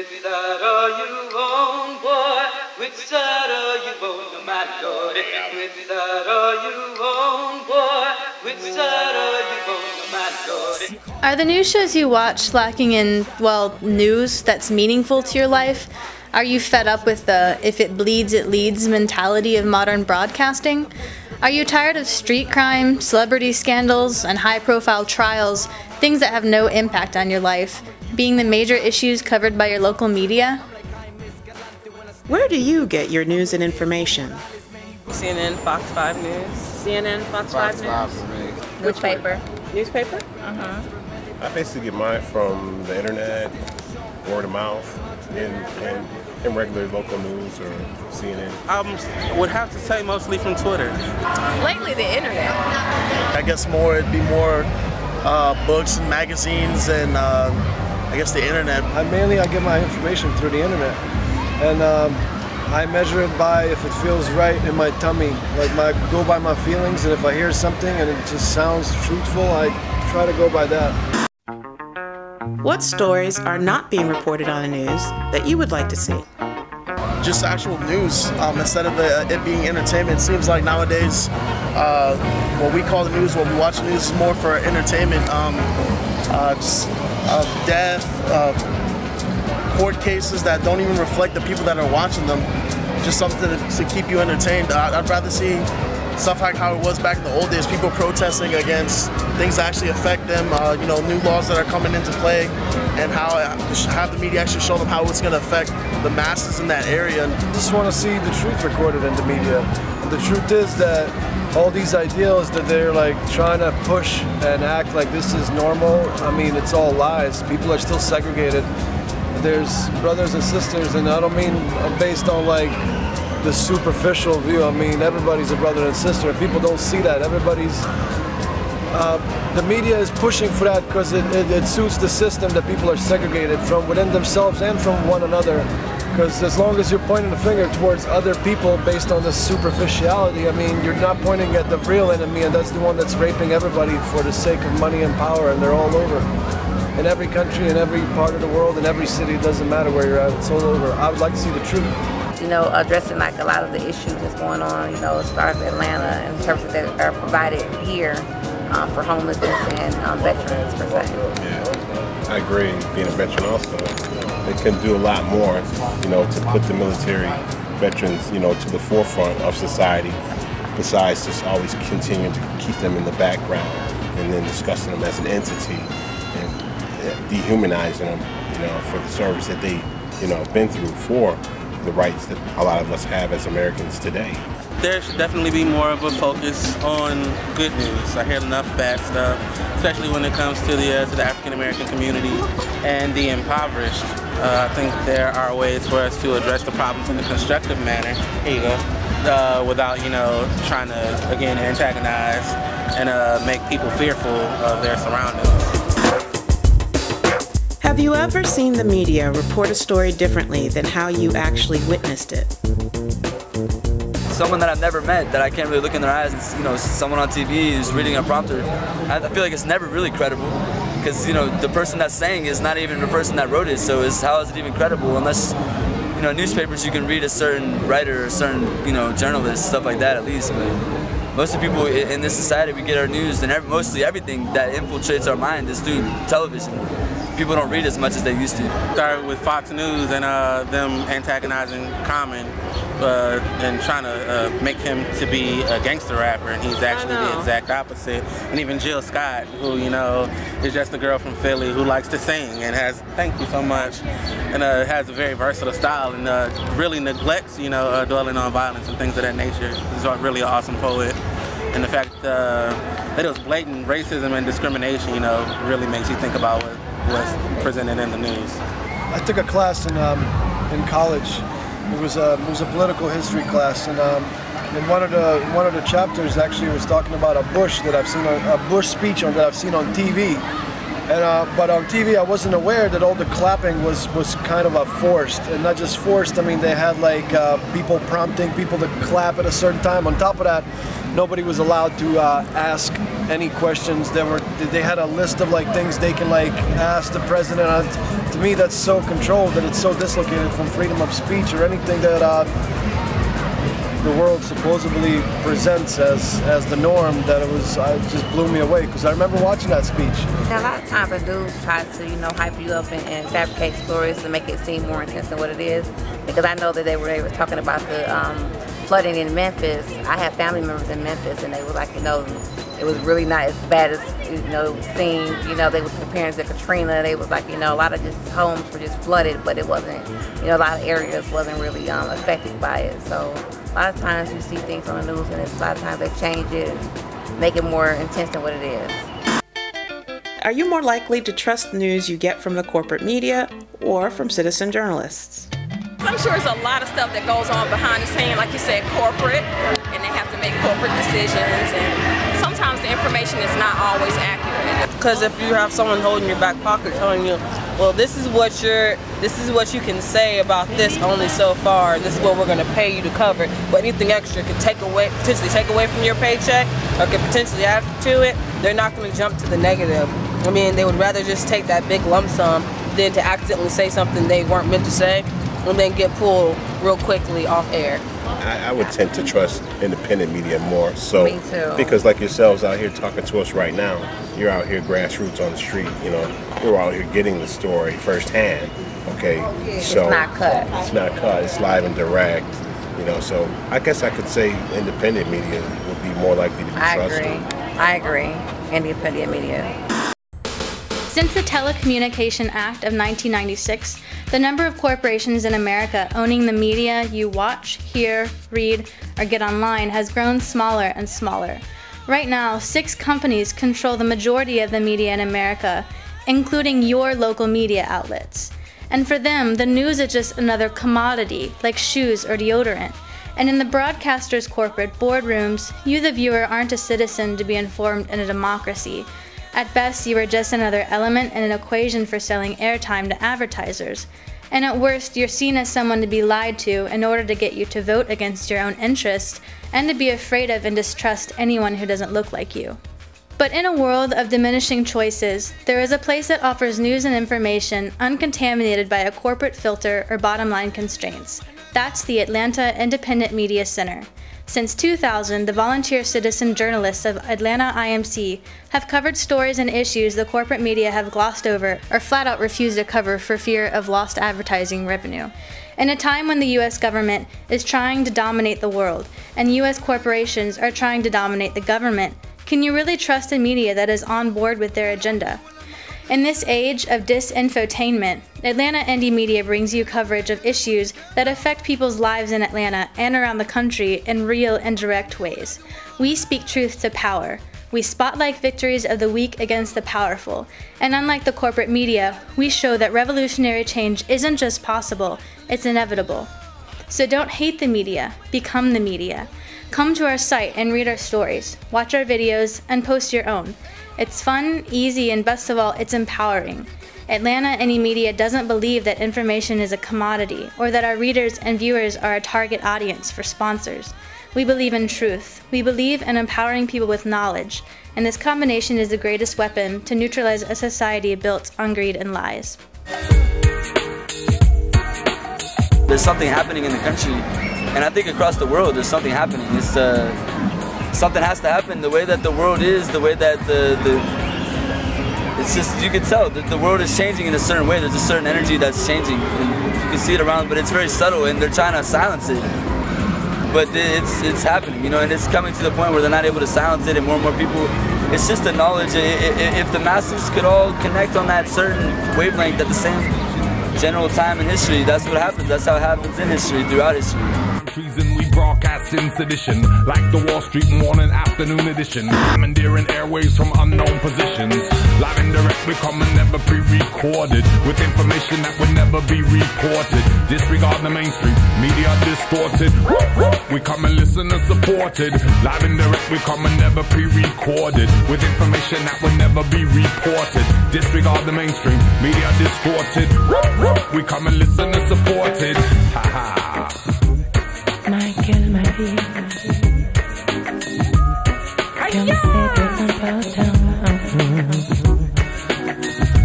Which side are you on, boy? Which side are you on, no matter what? Which side are you on, boy? Which side are you on, no matter what? Are the news shows you watch lacking in, well, news that's meaningful to your life? Are you fed up with the if it bleeds, it leads mentality of modern broadcasting? Are you tired of street crime, celebrity scandals, and high-profile trials, things that have no impact on your life, being the major issues covered by your local media? Where do you get your news and information? CNN, Fox 5 News. CNN, Fox 5 News? For me. Which paper? Newspaper? I basically get mine from the internet, word of mouth, and regular local news or CNN. I would have to say mostly from Twitter. Lately, the internet. I guess it'd be more books and magazines and I guess the internet. I get my information through the internet, and I measure it by if it feels right in my tummy. Like I go by my feelings, and if I hear something and it just sounds truthful, I try to go by that. What stories are not being reported on the news that you would like to see? Just actual news instead of it being entertainment. It seems like nowadays what we call the news, what we watch the news is more for entertainment. Just death, court cases that don't even reflect the people that are watching them. Just something to keep you entertained. I'd rather see stuff like how it was back in the old days, people protesting against things that actually affect them, new laws that are coming into play, and have the media actually show them how it's going to affect the masses in that area. I just want to see the truth recorded in the media. The truth is that all these ideals that they're like trying to push and act like this is normal, I mean, it's all lies. People are still segregated. There's brothers and sisters, and I don't mean based on like the superficial view. I mean, everybody's a brother and sister, and people don't see that. The media is pushing for that because it suits the system that people are segregated from within themselves and from one another. Because as long as you're pointing the finger towards other people based on the superficiality, I mean, you're not pointing at the real enemy, and that's the one that's raping everybody for the sake of money and power, and they're all over. In every country, in every part of the world, in every city, it doesn't matter where you're at, it's all over. I would like to see the truth. Addressing like a lot of the issues that's going on, as far as Atlanta, in terms of that are provided here for homelessness and veterans per se. Yeah, I agree. Being a veteran also, they can do a lot more, to put the military veterans, to the forefront of society, besides just always continuing to keep them in the background and then discussing them as an entity and dehumanizing them, for the service that they, been through for the rights that a lot of us have as Americans today. There should definitely be more of a focus on good news. I hear enough bad stuff, especially when it comes to the African American community and the impoverished. I think there are ways for us to address the problems in a constructive manner. Here you go. Without trying to again antagonize and make people fearful of their surroundings. Have you ever seen the media report a story differently than how you actually witnessed it? Someone that I've never met, that I can't really look in their eyes, and someone on TV who's reading a prompter, I feel like it's never really credible, because the person that's saying is not even the person that wrote it, so how is it even credible unless newspapers you can read a certain writer, a certain journalist, stuff like that at least, but most of the people in this society, we get our news and mostly everything that infiltrates our mind is through television. People don't read as much as they used to. Started with Fox News and them antagonizing Common and trying to make him to be a gangster rapper, and he's actually the exact opposite. And even Jill Scott, who is just a girl from Philly who likes to sing and has, thank you so much, and has a very versatile style and really neglects dwelling on violence and things of that nature. He's really an awesome poet. And the fact that it was blatant racism and discrimination, really makes you think about what's presented in the news. I took a class in college. It was a political history class, and in one of the chapters actually was talking about a Bush that I've seen a Bush speech that I've seen on TV, And but on TV, I wasn't aware that all the clapping was kind of forced, and not just forced. I mean, they had like people prompting people to clap at a certain time. On top of that, nobody was allowed to ask any questions. They had a list of like things they can like ask the president. To me, that's so controlled that it's so dislocated from freedom of speech or anything that the world supposedly presents as the norm. That it just blew me away, because I remember watching that speech. Now, a lot of times the news tries to, hype you up and fabricate stories to make it seem more intense than what it is. Because I know that they were talking about the flooding in Memphis. I have family members in Memphis, and they were like, it was really not as bad as it seemed. They were comparing to Katrina. They was like, a lot of just homes were just flooded, but it wasn't. A lot of areas wasn't really affected by it. So a lot of times you see things on the news, and a lot of times they change it, make it more intense than what it is. Are you more likely to trust the news you get from the corporate media or from citizen journalists? I'm sure there's a lot of stuff that goes on behind the scene, like you said, corporate, and they have to make corporate decisions, and sometimes the information is not always accurate. Because if you have someone holding your back pocket telling you, well, this is what you can say about this only so far, this is what we're going to pay you to cover, but anything extra could potentially take away from your paycheck or could potentially add to it, they're not going to jump to the negative. I mean, they would rather just take that big lump sum than to accidentally say something they weren't meant to say and then get pulled real quickly off air. I would tend to trust independent media more so. Me too. Because like yourselves out here talking to us right now, you're out here grassroots on the street, you're out here getting the story firsthand, okay? So it's not cut. It's not cut, it's live and direct, so I guess I could say independent media would be more likely to be trusted. I agree. Independent media. Since the Telecommunication Act of 1996, the number of corporations in America owning the media you watch, hear, read, or get online has grown smaller and smaller. Right now, 6 companies control the majority of the media in America, including your local media outlets. And for them, the news is just another commodity, like shoes or deodorant. And in the broadcaster's corporate boardrooms, you the viewer aren't a citizen to be informed in a democracy. At best, you are just another element in an equation for selling airtime to advertisers. And at worst, you're seen as someone to be lied to in order to get you to vote against your own interests and to be afraid of and distrust anyone who doesn't look like you. But in a world of diminishing choices, there is a place that offers news and information uncontaminated by a corporate filter or bottom-line constraints. That's the Atlanta Independent Media Center. Since 2000, the volunteer citizen journalists of Atlanta IMC have covered stories and issues the corporate media have glossed over or flat out refused to cover for fear of lost advertising revenue. In a time when the US government is trying to dominate the world and US corporations are trying to dominate the government, can you really trust a media that is on board with their agenda? In this age of disinfotainment, Atlanta Indy Media brings you coverage of issues that affect people's lives in Atlanta and around the country in real and direct ways. We speak truth to power. We spotlight victories of the weak against the powerful. And unlike the corporate media, we show that revolutionary change isn't just possible, it's inevitable. So don't hate the media, become the media. Come to our site and read our stories, watch our videos, and post your own. It's fun, easy, and best of all, it's empowering. Atlanta Indy Media doesn't believe that information is a commodity or that our readers and viewers are a target audience for sponsors. We believe in truth. We believe in empowering people with knowledge, and this combination is the greatest weapon to neutralize a society built on greed and lies. There's something happening in the country, and I think across the world there's something happening. Something has to happen. The way that the world is, the way that it's just, you can tell that the world is changing in a certain way. There's a certain energy that's changing, and you can see it around, but it's very subtle, and they're trying to silence it. But it's happening, and it's coming to the point where they're not able to silence it, and more people, it's just the knowledge. If the masses could all connect on that certain wavelength at the same general time in history, that's what happens. That's how it happens in history, throughout history. broadcasting sedition, like the Wall Street morning afternoon edition. Commandeering airways from unknown positions. Live and direct, we come and never pre-recorded, with information that would never be reported. Disregard the mainstream, media distorted. We come and listen and supported. Live and direct, we come and never pre-recorded, with information that would never be reported. Disregard the mainstream, media distorted. We come and listen and supported. Ha ha. Michael, my baby. Come sit down.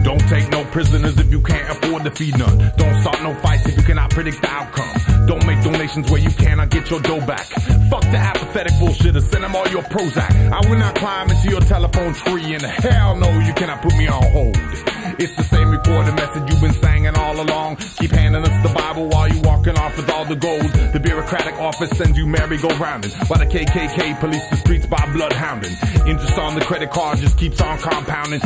Don't take no prisoners if you can't afford to feed none. Don't start no fights if you cannot predict the outcome. Don't make donations where you cannot get your dough back. Fuck the apathetic bullshitters, send them all your Prozac. I will not climb into your telephone tree, and hell no, you cannot put me on hold. It's the same recorded message you've been singing all along. Keep handing us the Bible while you walking off with all the gold. The bureaucratic office sends you merry-go-rounding, while the KKK police the streets by bloodhounding. Interest on the credit card just keeps on compounding.